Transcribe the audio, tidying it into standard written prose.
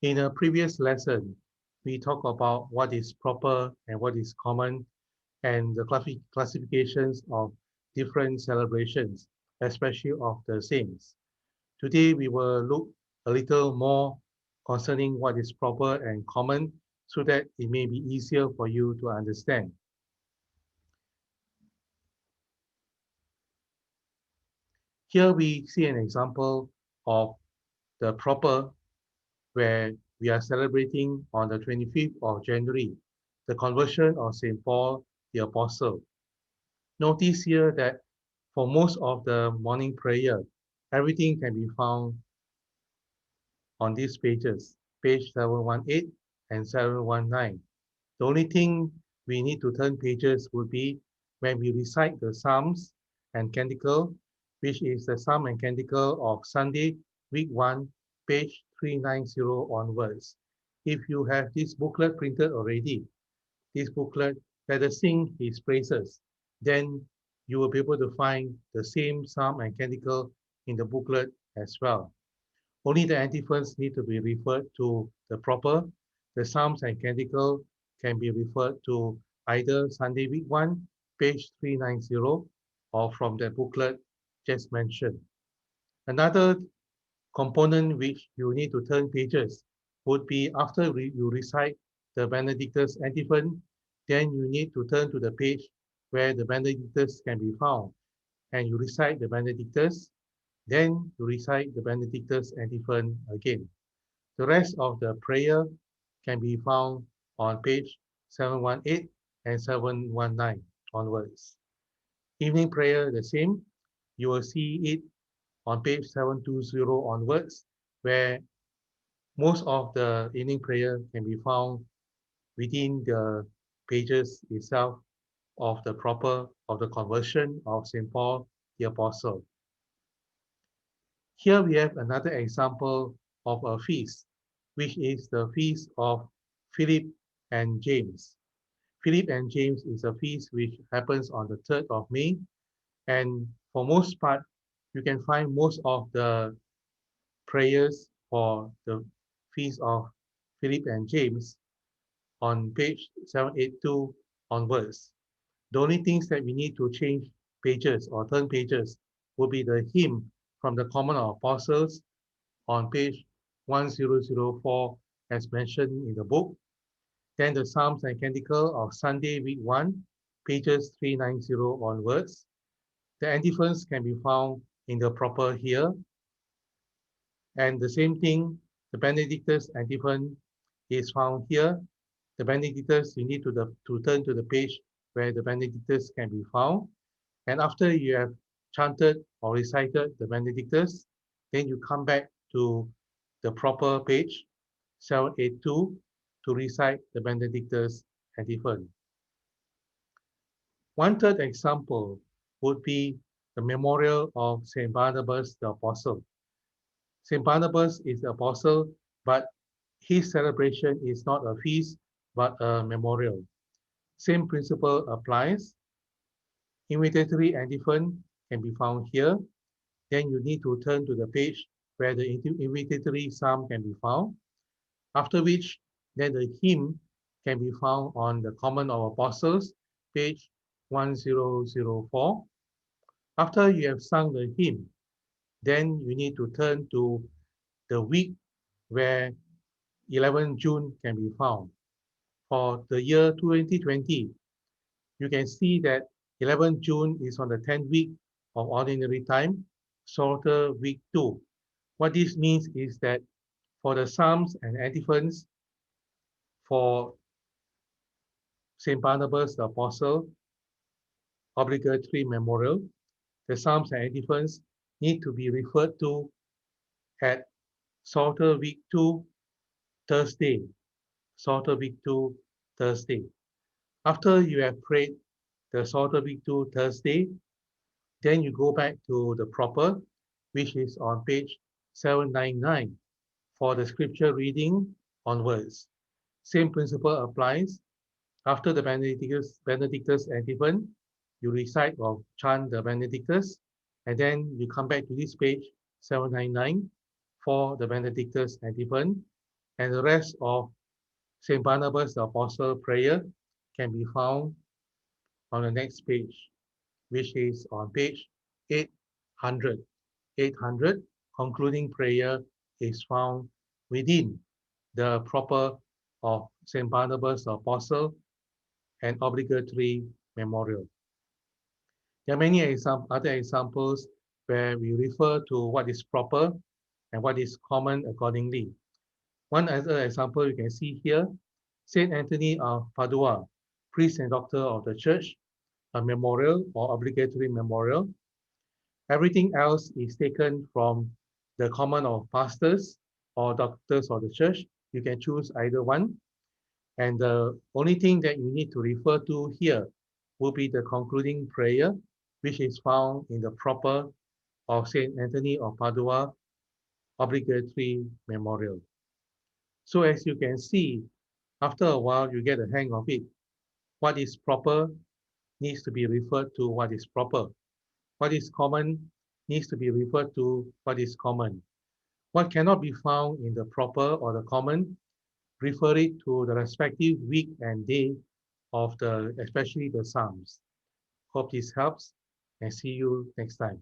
In a previous lesson, we talked about what is proper and what is common and the classifications of different celebrations, especially of the saints. Today, we will look a little more concerning what is proper and common so that it may be easier for you to understand. Here we see an example of the proper where we are celebrating on the 25th of January, the conversion of St. Paul the Apostle. Notice here that for most of the morning prayer, everything can be found on these pages, page 718 and 719. The only thing we need to turn pages would be when we recite the Psalms and Canticle, which is the Psalm and Canticle of Sunday, week 1, page 390 onwards. If you have this booklet printed already, this booklet, let us sing his praises, then you will be able to find the same Psalm and Canticle in the booklet as well. Only the antiphons need to be referred to the proper. The Psalms and Canticle can be referred to either Sunday week 1, page 390, or from the booklet just mentioned. Another component which you need to turn pages would be after you recite the Benedictus antiphon, then you need to turn to the page where the Benedictus can be found, and you recite the Benedictus, then you recite the Benedictus antiphon again. The rest of the prayer can be found on page 718 and 719 onwards. Evening prayer, the same. You will see it on page 720 onwards, where most of the evening prayer can be found within the pages itself of the proper of the conversion of St. Paul the Apostle. Here we have another example of a feast, which is the feast of Philip and James. Philip and James is a feast which happens on the 3rd of May, and for most part, you can find most of the prayers for the feast of Philip and James on page 782 onwards. The only things that we need to change pages or turn pages will be the hymn from the Common of Apostles on page 1004 as mentioned in the book. Then the Psalms and Canticle of Sunday week 1, pages 390 onwards. The antiphons can be found in the proper here. And the same thing, the Benedictus antiphon is found here. The Benedictus, you need to turn to the page where the Benedictus can be found. And after you have chanted or recited the Benedictus, then you come back to the proper page, 782, to recite the Benedictus antiphon. One third example would be the memorial of St. Barnabas the Apostle. St. Barnabas is the apostle, but his celebration is not a feast, but a memorial. Same principle applies. Invitatory antiphon can be found here. Then you need to turn to the page where the invitatory psalm can be found. After which, then the hymn can be found on the Common of Apostles, page 1004. After you have sung the hymn, then you need to turn to the week where 11 June can be found. For the year 2020, you can see that 11 June is on the 10th week of Ordinary Time, Psalter week 2. What this means is that for the Psalms and antiphons for St. Barnabas the Apostle, obligatory memorial, the Psalms and antiphons need to be referred to at Psalter week 2, Thursday. Psalter week 2, Thursday. After you have prayed the Psalter week 2, Thursday, then you go back to the proper, which is on page 799 for the scripture reading onwards. Same principle applies. After the Benedictus antiphon, you recite or chant the Benedictus, and then you come back to this page 799 for the Benedictus antiphon. And the rest of St. Barnabas the Apostle prayer can be found on the next page, which is on page 800. 800, concluding prayer is found within the proper of St. Barnabas the Apostle and obligatory memorial. There are many other examples where we refer to what is proper and what is common accordingly. One other example you can see here, Saint Anthony of Padua, priest and doctor of the church, a memorial or obligatory memorial. Everything else is taken from the common of pastors or doctors of the church. You can choose either one. And the only thing that you need to refer to here will be the concluding prayer, which is found in the proper of Saint Anthony of Padua obligatory memorial. So as you can see, after a while, you get a hang of it. What is proper needs to be referred to what is proper. What is common needs to be referred to what is common. What cannot be found in the proper or the common, refer it to the respective week and day of especially the Psalms. Hope this helps and see you next time.